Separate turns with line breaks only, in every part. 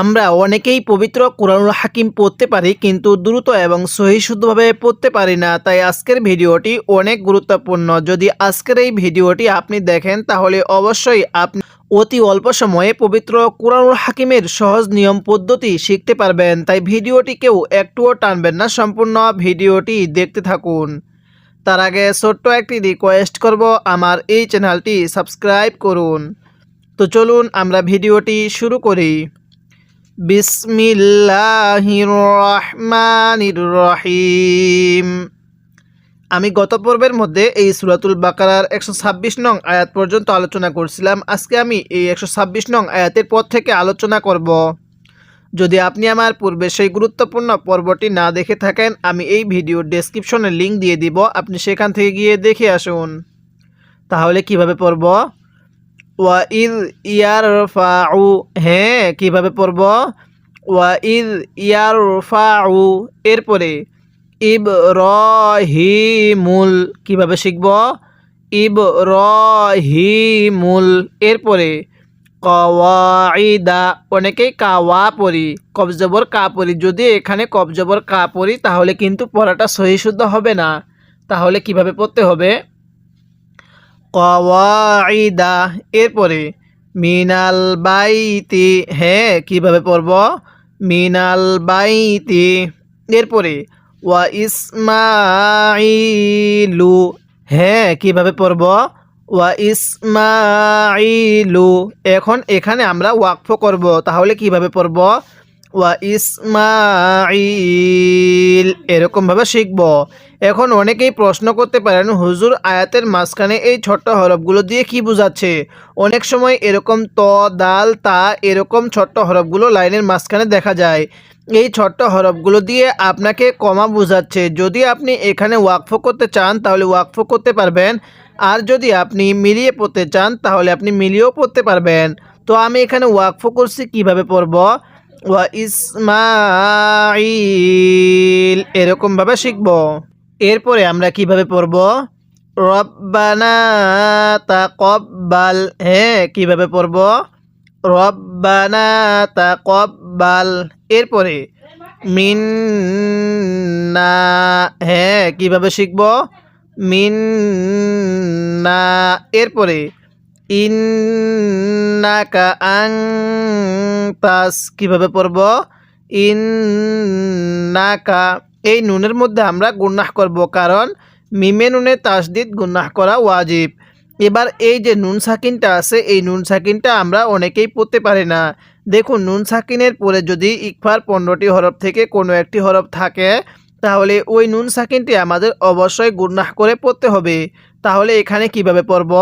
আমরা অনেকেই পবিত্র কোরআনুল হাকিম পড়তে পারি কিন্তু দ্রুত এবং সহিশুদ্ধভাবে পড়তে পারি না। তাই আজকের ভিডিওটি অনেক গুরুত্বপূর্ণ। যদি আজকের এই ভিডিওটি আপনি দেখেন তাহলে অবশ্যই আপনি অতি অল্প সময়ে পবিত্র কোরআনুল হাকিমের সহজ নিয়ম পদ্ধতি শিখতে পারবেন। তাই ভিডিওটি কেউ একটুও টানবেন না, সম্পূর্ণ ভিডিওটি দেখতে থাকুন। তার আগে ছোট্ট একটি রিকোয়েস্ট করব, আমার এই চ্যানেলটি সাবস্ক্রাইব করুন। তো চলুন আমরা ভিডিওটি শুরু করি। বিসমিল্লাহির রহমানির রহিম। আমি গত পর্বের মধ্যে এই সূরাতুল বাকারার 126 নং আয়াত পর্যন্ত আলোচনা করছিলাম। আজকে আমি এই 126 নং আয়াতের পর থেকে আলোচনা করব। যদি আপনি আমার পূর্বে সেই গুরুত্বপূর্ণ পর্বটি না দেখে থাকেন, আমি এই ভিডিওর ডেসক্রিপশনে লিঙ্ক দিয়ে দিব, আপনি সেখান থেকে গিয়ে দেখে আসুন। তাহলে কিভাবে পড়ব? ওয়াইদ ইয়ারফাউ, হ্যাঁ কিভাবে পড়ব? ওয়াইদ ইয়ারফাউ, এরপরে ইবরাহিমুল, কিভাবে শিখব? ইবরাহিমুল, এরপরে কওয়াইদা, অনেকেই কাওয়া পড়ি, কবজবর কা পড়ি। যদি এখানে কবজবর কা পড়ি তাহলে কিন্তু পড়াটা সহি শুদ্ধ হবে না। তাহলে কিভাবে পড়তে হবে? কওয়াইদা, এরপরে মিনাল বাইতি, হ্যাঁ কিভাবে পড়ব? মিনাল বাইতি, এরপরে ওয়া ইসমাইলু, হ্যাঁ কিভাবে পড়ব? ওয়া ইসমাইলু। এখন এখানে আমরা ওয়াকফ করব, তাহলে কিভাবে পড়ব? ওয়া ইসমাইল, এরকমভাবে শিখব। এখন অনেকেই প্রশ্ন করতে পারেন, হুজুর আয়াতের মাঝখানে এই ছোট্ট হরফগুলো দিয়ে কি বোঝাচ্ছে? অনেক সময় এরকম ত, দাল, তা এরকম ছোট্ট হরফগুলো লাইনের মাঝখানে দেখা যায়। এই ছোট্ট হরফগুলো দিয়ে আপনাকে কমা বোঝাচ্ছে। যদি আপনি এখানে ওয়াকফ করতে চান তাহলে ওয়াকফ করতে পারবেন, আর যদি আপনি মিলিয়ে পড়তে চান তাহলে আপনি মিলিয়েও পড়তে পারবেন। তো আমি এখানে ওয়াকফ করছি, কিভাবে পড়ব? ওয়া ইসমাইল, এরকমভাবে শিখব। এরপরে আমরা কিভাবে পড়ব? রব্বানা তাকাব্বাল, হ্যাঁ কিভাবে পড়ব? রব্বানা তাকাব্বাল, এরপরে মিন্না, হ্যাঁ কিভাবে শিখব? মিন্না, এরপরে ইন্নাকা আনতাস, কিভাবে পড়ব? ইন্নাকা, এই নুনের মধ্যে আমরা গুনাহ করব, কারণ মিমে নুনে তাসদিদ গুনাহ করা ওয়াজিব। এবার এই যে নুন সাকিনটা আছে, এই নুন সাকিনটা আমরা অনেকেই পড়তে পারি না। দেখুন, নুন সাকিনের পরে যদি ইকফার 15টি হরফ থেকে কোনো একটি হরফ থাকে তাহলে ওই নুন সাকিনটি আমাদের অবশ্যই গুনাহ করে পড়তে হবে। তাহলে এখানে কিভাবে পড়ব?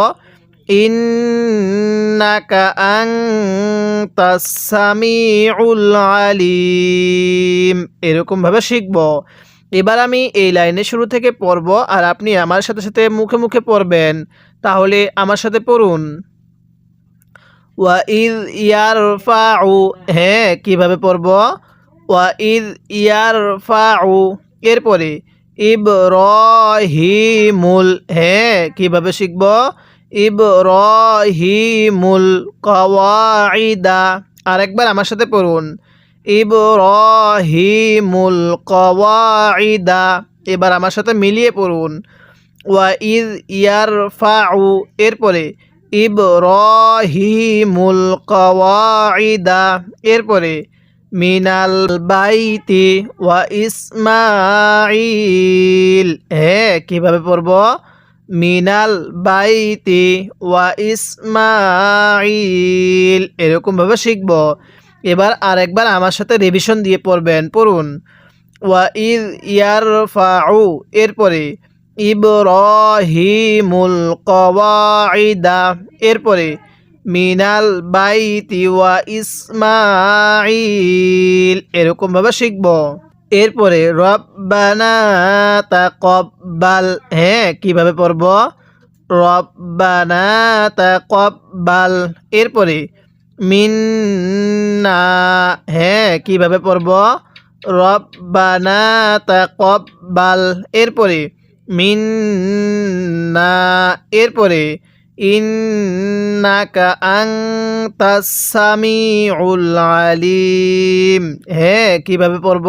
ইন্নাকা আনতাস সামিউল আলিম, এরকমভাবে শিখব। এবার আমি এই লাইনের শুরু থেকে পড়ব আর আপনি আমার সাথে সাথে মুখে মুখে পড়বেন। তাহলে আমার সাথে পড়ুন। ওয়াইদ ইয়ারফাউ, হ্যাঁ কিভাবে পড়ব? ওয়াইদ ইয়ারফাউ, এরপরে ইবরাহিমুল, হ্যাঁ কিভাবে শিখব? ইবরাহিমুল কওয়াইদা, আরেকবার আমার সাথে পড়ুন। ইবরাহিমুল কওয়াইদা, এবার আমার সাথে মিলিয়ে পড়ুন। ওয়াইদ ইয়ারফাউ, এরপরে ইবরাহিমুল কওয়াইদা, এরপরে মিনাল বাইতি ওয়া ইসমাইল, হ্যাঁ কিভাবে পড়ব? মিনাল বাইতি ওয়া ইসমাইল, এরকমভাবে শিখব। এবার আরেকবার আমার সাথে রিভিশন দিয়ে পড়বেন, পড়ুন। ওয়াইদ ইয়ারফাউ, এরপরে ইবরাহিমুল কওয়াইদা, এরপরে মিনাল বাইতি ওয়া ইসমাইল, এরকমভাবে শিখব। এরপরে রব্বানা তাকাব্বাল, হ্যাঁ কিভাবে পড়ব? রব্বানা তাকাব্বাল, এরপরে মিন্না, হ্যাঁ কিভাবে পড়ব? রব্বানা তাকাব্বাল, এরপরে মিন্না, এরপরে ইন্নাকা আনতাস সামিউল আলিম। হ্যাঁ, কিভাবে পড়ব?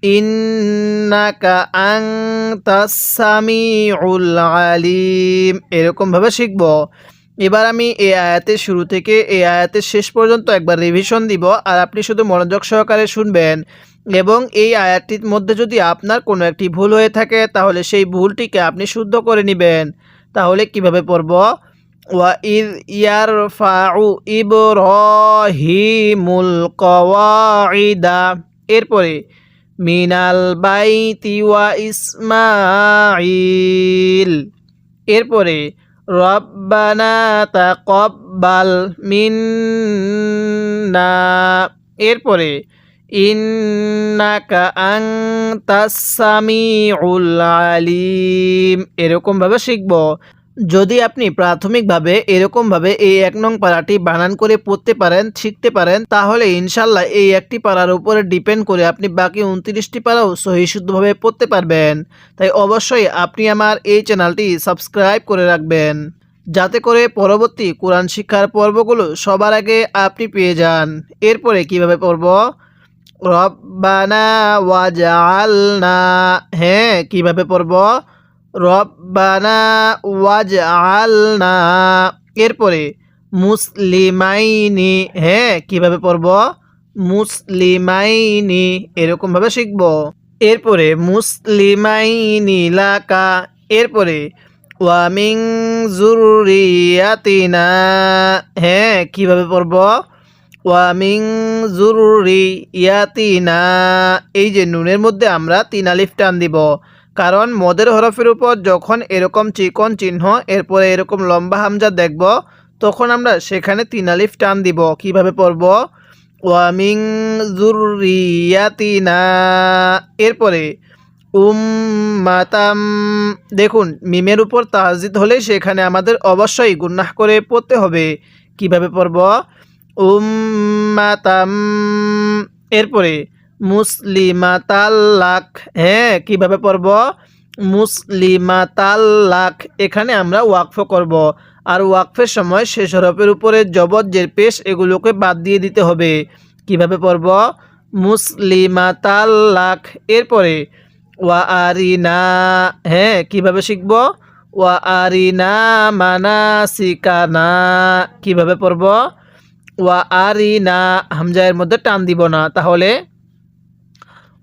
ইন্নাকা আনতাস সামিউল আলিম, এরকমভাবে শিখব। এবার আমি এই আয়াতের শুরু থেকে এই আয়াতের শেষ পর্যন্ত একবার রিভিশন দিব, আর আপনি শুধু মনোযোগ সহকারে শুনবেন। এবং এই আয়াতটির মধ্যে যদি আপনার কোনো একটি ভুল হয়ে থাকে তাহলে সেই ভুলটিকে আপনি শুদ্ধ করে নেবেন। তাহলে কিভাবে পড়ব? ওয়া ইয ইয়ারফাউ ইব্রাহিমুল কওয়াইদা, এরপরে মিনাল বাইতি ওয়া ইসমাঈল, এরপরে রব্বানা তাকাব্বাল মিন্না, এরপরে ইন্নাকা আনতাস সামিউল আলিম, এরকমভাবে শিখব। যদি আপনি প্রাথমিকভাবে এরকমভাবে এই ১ নং পারাটি বানান করে পড়তে পারেন, শিখতে পারেন, তাহলে ইনশাল্লাহ এই একটি পারার উপরে ডিপেন্ড করে আপনি বাকি ২৯টি পারাও সহি শুদ্ধভাবে পড়তে পারবেন। তাই অবশ্যই আপনি আমার এই চ্যানেলটি সাবস্ক্রাইব করে রাখবেন, যাতে করে পরবর্তী কোরআন শিক্ষার পর্বগুলো সবার আগে আপনি পেয়ে যান। এরপরে কিভাবে পড়ব? রব্বানা ওয়াজআলনা, হ্যাঁ, কিভাবে পড়ব? রব্বানা ওয়াজআলনা, এরপরে মুসলিমাইনি, হ্যাঁ, কিভাবে পড়ব? মুসলিমাইনি, এরকমভাবে শিখব। এরপরে মুসলিমাইনি লাকা, এরপরে ওয়া মিন যুররিয়াতিনা, হ্যাঁ, কিভাবে পড়ব? ওয়া মিন যুররিয়াতিনা, এই যে নুনের মধ্যে আমরা ৩ আলিফ টান দিব, কারণ মদের হরফের উপর যখন এরকম চিকন চিহ্ন এরপরে এরকম লম্বা হামজা দেখব তখন আমরা সেখানে ৩ আলিফ টান দিব। কিভাবে পড়ব? ওয়া মিন যুররিয়াতিনা, এরপরে উম্মাতাম, দেখুন মিমের উপর তাসদিদ হলে সেখানে আমাদের অবশ্যই গুন্নাহ করে পড়তে হবে। কিভাবে পড়ব? উম্মাতাম, এরপরে মুসলিমাতাল্লাক, হ্যাঁ, কিভাবে পড়ব? মুসলিমাতাল্লাক, এখানে আমরা ওয়াকফ করব, আর ওয়াকফের সময় শেষ হরফের উপরে জবর জের পেশ এগুলোকে বাদ দিয়ে দিতে হবে। কিভাবে পড়ব? মুসলিমাতাল্লাক, এরপরে ওয়া আরিনা, হ্যাঁ, কিভাবে শিখব? ওয়া আরিনা মানাসিকানা, কিভাবে পড়ব? ওয়া আরিনা, হামজায়ের মধ্যে টান দিব না, তাহলে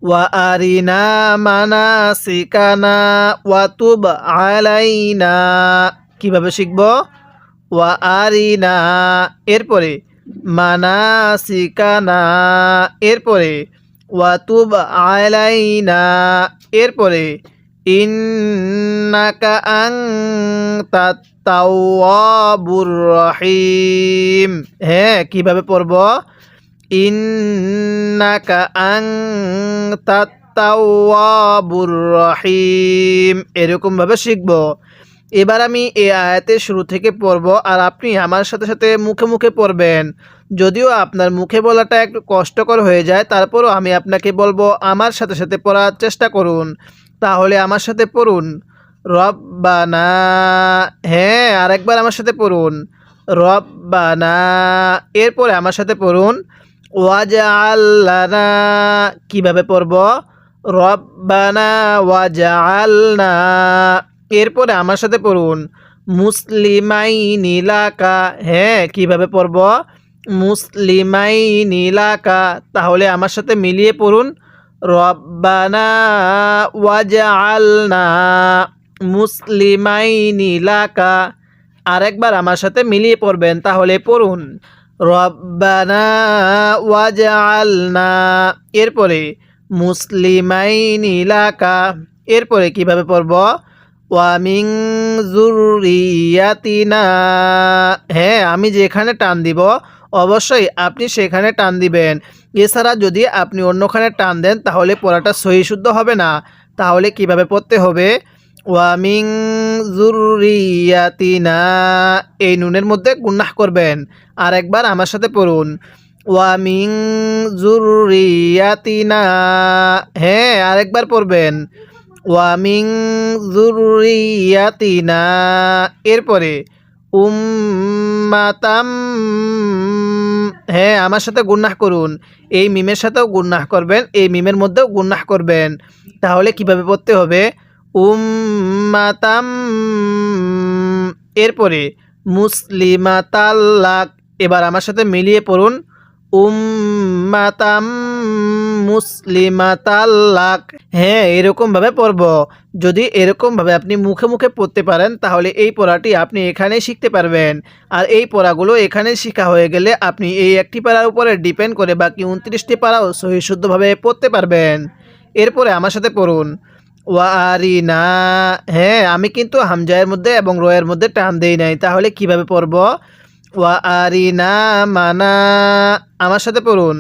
ওয়া আরিনা মানাসিকানা ওয়া তুব আলাইনা, কিভাবে শিখব? ওয়া আরিনা, এরপরে মানাসিকানা, এরপরে ওয়া তুব আলাইনা, এরপরে ইন্নাকা আনতাত তাওয়াবুর রহিম, হ্যাঁ, কিভাবে পড়ব? ইন্নাকা আনতাত তাওয়াবুর রহিম, এরকমভাবে শিখব। এবার আমি এই আয়াতের শুরু থেকে পড়ব, আর আপনি আমার সাথে সাথে মুখে মুখে পড়বেন। যদিও আপনার মুখে বলাটা একটু কষ্টকর হয়ে যায়, তারপরও আমি আপনাকে বলবো আমার সাথে সাথে পড়ার চেষ্টা করুন। তাহলে আমার সাথে পড়ুন রব্বানা, হ্যাঁ, আরেকবার আমার সাথে পড়ুন রব্বানা, এরপরে আমার সাথে পড়ুন ওয়াজআল লানা, কিভাবে পড়ব? রব্বানা ওয়াজআলনা, এরপরে আমার সাথে পড়ুন মুসলিমাইনি লাকা, হ্যাঁ, কিভাবে পড়ব? মুসলিমাইনি লাকা, তাহলে আমার সাথে মিলিয়ে পড়ুন রব্বানা ওয়াজআলনা মুসলিমাইনি লাকা। আরেকবার আমার সাথে মিলিয়ে পড়বেন, তাহলে পড়ুন রব্বানা ওয়াজআলনা, এরপরে মুসলিমাইনি লাকা, এরপরে কিভাবে পড়ব? ওয়া মিন যুররিয়াতিনা, হ্যাঁ, আমি যেখানে টান দিব অবশ্যই আপনি সেখানে টান দিবেন। এছাড়া যদি আপনি অন্যখানে টান দেন তাহলে পড়াটা সহি শুদ্ধ হবে না। তাহলে কিভাবে পড়তে হবে? ওয়া মিন যুররিয়াতিনা, এই নুনের মধ্যে গুন্নাহ করবেন। আর একবার আমার সাথে পড়ুন ওয়া মিন যুররিয়াতিনা, হ্যাঁ, আরেকবার পড়বেন ওয়া মিন যুররিয়াতিনা, এরপরে উম্মাতাম, হ্যাঁ আমার সাথে গুন্নাহ করুন। এই মিমের সাথেও গুন্নাহ করবেন, এই মিমের মধ্যেও গুন্নাহ করবেন। তাহলে কিভাবে পড়তে হবে? উম্মাতাম, এরপরে মুসলিমাতাল্লাক। এবার আমার সাথে মিলিয়ে পড়ুন, উম্মাতাম মুসলিমাতাল্লাক। হ্যাঁ এরকমভাবে পড়ব। যদি এরকমভাবে আপনি মুখে মুখে পড়তে পারেন তাহলে এই পড়াটি আপনি এখানেই শিখতে পারবেন। আর এই পড়াগুলো এখানে শেখা হয়ে গেলে আপনি এই একটি পাড়ার উপরে ডিপেন্ড করে বাকি 29টি পাড়াও সহি শুদ্ধভাবে পড়তে পারবেন। এরপরে আমার সাথে পড়ুন, ওয়ারিনা। হ্যাঁ আমি কিন্তু হামজায়ের মধ্যে এবং রয়ের মধ্যে টান দেই নাই, তাহলে কিভাবে পড়ব? ওয়ারিনা মানা, আমার সাথে পড়ুন,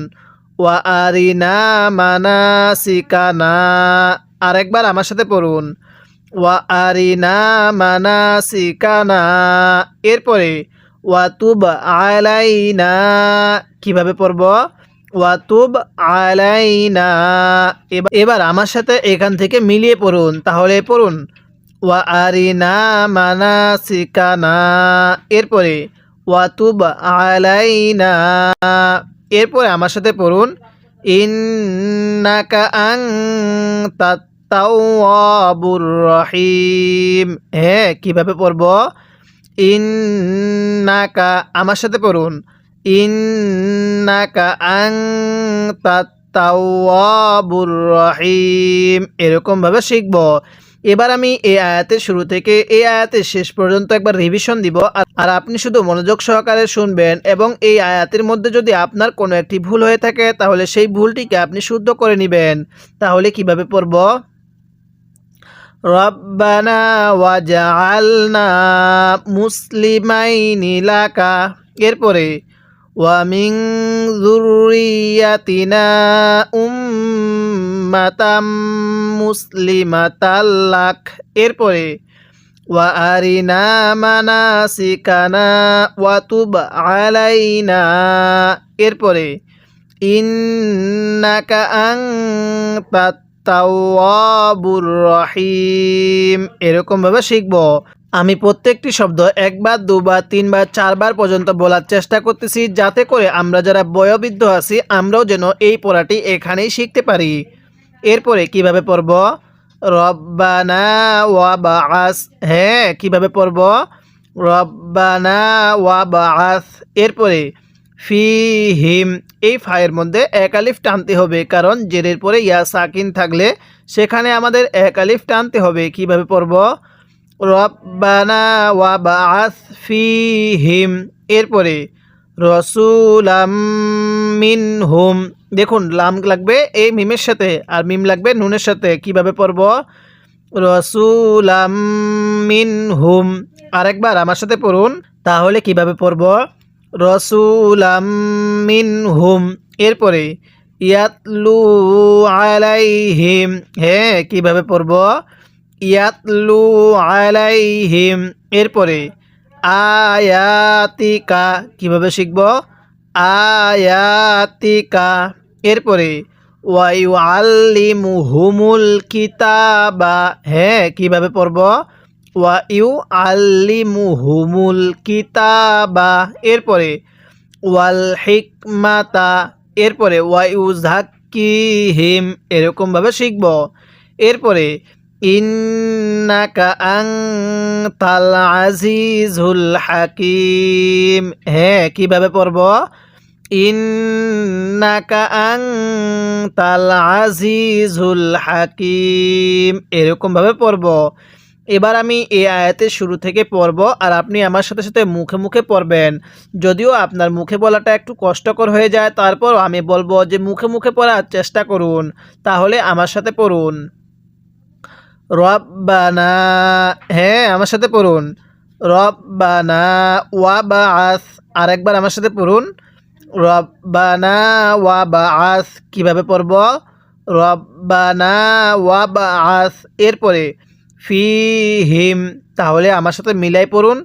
ওয়ারিনা মানাসিকানা। আরেকবার আমার সাথে পড়ুন, ওয়ারিনা মানাসিকানা। এরপরে ওয়াতুব আলাইনা, কিভাবে পড়ব? ওয়াতুব আলাইনা। এবার আমার সাথে এখান থেকে মিলিয়ে পড়ুন, তাহলে পড়ুন, ওয়ারিনা মানাসিকানা। এরপরে ওয়াতুব আলাইনা। এরপরে আমার সাথে পড়ুন, ইন্নাকা আনতাত তাওয়াবুর রহিম। হ্যাঁ কিভাবে পড়ব? ইন্নাকা, আমার সাথে পড়ুন, ইন্নাকা আনতাত তাওয়াবুর রহিম। এরকমভাবে শিখব। এবার আমি এই আয়াতের শুরু থেকে এই আয়াতের শেষ পর্যন্ত একবার রিভিশন দিব, আর আপনি শুধু মনোযোগ সহকারে শুনবেন এবং এই আয়াতের মধ্যে যদি আপনার কোনো একটি ভুল হয়ে থাকে তাহলে সেই ভুলটিকে আপনি শুদ্ধ করে নেবেন। তাহলে কিভাবে পড়ব? রব্বানা ওয়াজআলনা মুসলিমাইনি লাকা। এরপরে ওয়া মিন যুররিয়াতিনা উম্মাতাম মুসলিমাতাল লাক। এরপরে ওয়া আরিনা মানাসিকানা ওয়া তুব আলাইনা। এরপরে ইন্নাকা আনতাত তাওয়াবুর রহিম। এরকমভাবে শিখব। আমি প্রত্যেকটি শব্দ একবার, দুবার, তিনবার, চারবার পর্যন্ত বলার চেষ্টা করতেছি, যাতে করে আমরা যারা বয়োবৃদ্ধ আছি আমরাও যেন এই পড়াটি এখানেই শিখতে পারি। এরপরে কিভাবে পড়ব? রব্বানা ওয়া বাআস। হ্যাঁ কিভাবে পড়ব? রব্বানা ওয়া বাআস। এরপরে ফিহিম, এই ফায়ের মধ্যে এক আলিফ টানতে হবে, কারণ জেরের পরে ইয়া সাকিন থাকলে সেখানে আমাদের এক আলিফ টানতে হবে। কিভাবে পড়ব? রব্বানা ওয়া বাআস ফিহিম। এরপরে রসুলাম মিনহুম। দেখুন লাম লাগবে এই মিমের সাথে আর মিম লাগবে নুনের সাথে। কিভাবে পড়ব? রসুলাম মিনহুম। আরেকবার আমার সাথে পড়ুন, তাহলে কিভাবে পড়ব? রসুলাম মিনহুম। এরপরে ইয়াতলু আলাইহিম। হ্যাঁ কিভাবে পড়ব? ইয়াতলু আলাইহিম। এরপরে আয়াতিকা, কিভাবে শিখব? আয়াতিকা। এরপরে ওয়াইউআল্লিমুহুমুল কিতাবা। হ্যাঁ কিভাবে পড়ব? ওয়াইউআল্লিমুহুমুল কিতাবা। এরপরে ওয়াল হিকমাতা। এরপরে ওয়াইউযাক্কিহিম। এরকমভাবে শিখব। এরপরে ইন্নাকা আনতাল আজিজুল হাকিম। হ্যাঁ কিভাবে পড়ব? ইন্নাকা আনতাল আজিজুল হাকিম। এরকমভাবে পড়ব। এবার আমি এই আয়াতের শুরু থেকে পড়ব আর আপনি আমার সাথে সাথে মুখে মুখে পড়বেন। যদিও আপনার মুখে বলাটা একটু কষ্টকর হয়ে যায়, তারপর আমি বলবো যে মুখে মুখে পড়ার চেষ্টা করুন। তাহলে আমার সাথে পড়ুন, রব্বানা। হ্যাঁ আমার সাথে পড়ুন, রব্বানা ওয়া বাআস। আরেকবার আমার সাথে পড়ুন, রব্বানা ওয়া বাআস। কিভাবে পড়ব? রব্বানা ওয়া বাআস। এরপরে ফিহিম, তাহলে আমার সাথে মিলাই পড়ুন,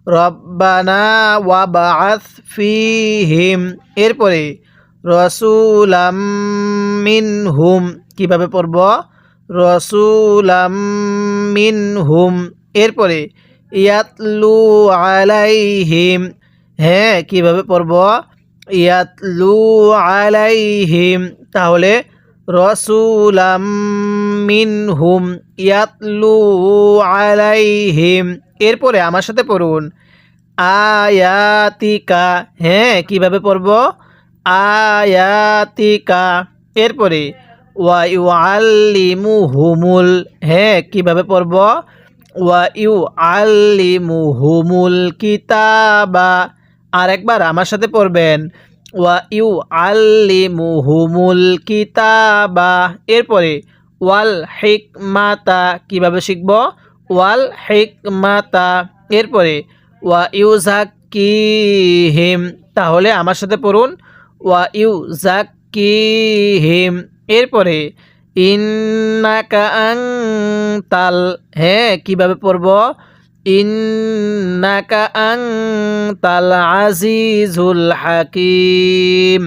রব্বানা ওয়া বাআস ফিহিম। এরপরে রসুলাম মিনহুম। কিভাবে পড়ব? রসুলাম মিনহুম। এরপরে ইয়াতলু আলাইহিম, হ্যাঁ কিভাবে পড়ব? ইয়াতলু আলাইহিম, তাহলে রসুলাম মিনহুম, ইয়াতলু আলাইহিম। এরপরে আমার সাথে পড়ুন, আয়াতিকা, হ্যাঁ কিভাবে পড়ব? আয়াতিকা। এরপরে ওয়া ইউআল্লিমুহুমুল, হ্যাঁ কিভাবে পড়ব? ওয়া ইউআল্লিমুহুমুল কিতাবা। আরেকবার আমার সাথে পড়বেন, ওয়া ইউআল্লিমুহুমুল কিতাবা। এরপরে ওয়াল হিকমাতা, কিভাবে শিখব? ওয়াল হিকমাতা। এরপরে ওয়া ইউজাক্কিহিম, তাহলে আমার সাথে পড়ুন, ওয়া ইউজাক্কিহিম। এরপরে ইন্নাকা আনতাল, হ্যাঁ কিভাবে পড়ব? ইন্নাকা আনতাল আজিজুল হাকিম,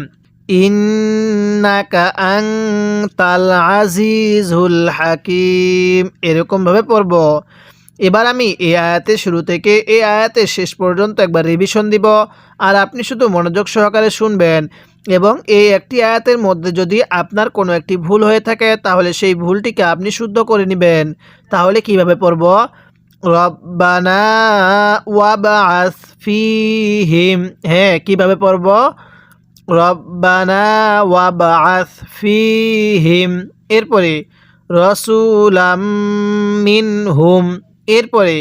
ইন্নাকা আনতাল আজিজুল হাকিম, এরকমভাবে পড়ব। এবার আমি এই আয়াতের শুরু থেকে এই আয়াতের শেষ পর্যন্ত একবার রিভিশন দিব, আর আপনি শুধু মনোযোগ সহকারে শুনবেন। এবং এই একটি আয়াতের মধ্যে যদি আপনার কোনো একটি ভুল হয়ে থাকে তাহলে সেই ভুলটিকে আপনি শুদ্ধ করে নেবেন। তাহলে কিভাবে পড়ব? রব্বানা ওয়াবআস ফীহিম, হ্যাঁ কিভাবে পড়ব? রব্বানা ওয়াবআস ফীহিম। এরপরে রসুলাম মিনহুম। এরপরে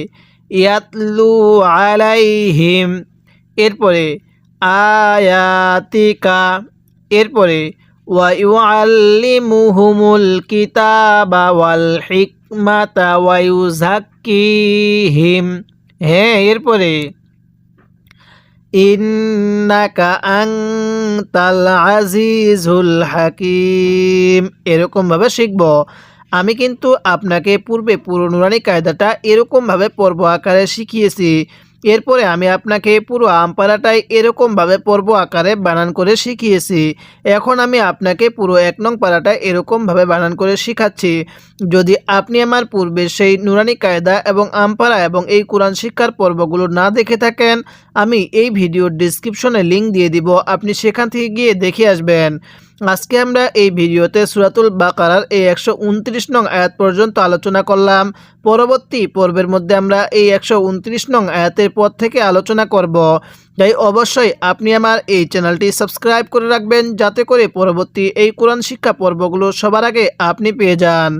ইয়াতলু আলাইহিম। এরপরে আয়াতিকা। এরপরে ওয়া ইউআল্লিমুহুমুল কিতাবা ওয়াল হিকমাতা ওয়া ইউজাক্কিহিম, হ্যাঁ এরপরে ইন্নাকা আনতাল আজিজুল হাকিম, এরকমভাবে শিখব। আমি কিন্তু আপনাকে পূর্বে পুরো নুরানি কায়দাটা এরকমভাবে পর্ব আকারে শিখিয়েছি। এরপরে আমি আপনাকে পুরো আমপারাটাই এরকমভাবে পর্ব আকারে বানান করে শিখিয়েছি। এখন আমি আপনাকে পুরো ১ নং পারাটা এরকমভাবে বানান করে শিখাচ্ছি। যদি আপনি আমার পূর্বে সেই নুরানি কায়দা এবং আমপারা এবং এই কোরআন শিক্ষার পর্বগুলো না দেখে থাকেন, আমি এই ভিডিওর ডিসক্রিপশনে লিঙ্ক দিয়ে দিব, আপনি সেখান থেকে গিয়ে দেখে আসবেন। আজকে আমরা এই ভিডিওতে সূরাতুল বাকারার এই ১২৯ নং আয়াত পর্যন্ত আলোচনা করলাম। পরবর্তী পর্বের মধ্যে আমরা এই ১২৯ নং আয়াতের পর থেকে আলোচনা করব। তাই অবশ্যই আপনি আমার এই চ্যানেলটি সাবস্ক্রাইব করে রাখবেন, যাতে করে পরবর্তী এই কোরআন শিক্ষা পর্বগুলো সবার আগে আপনি পেয়ে যান।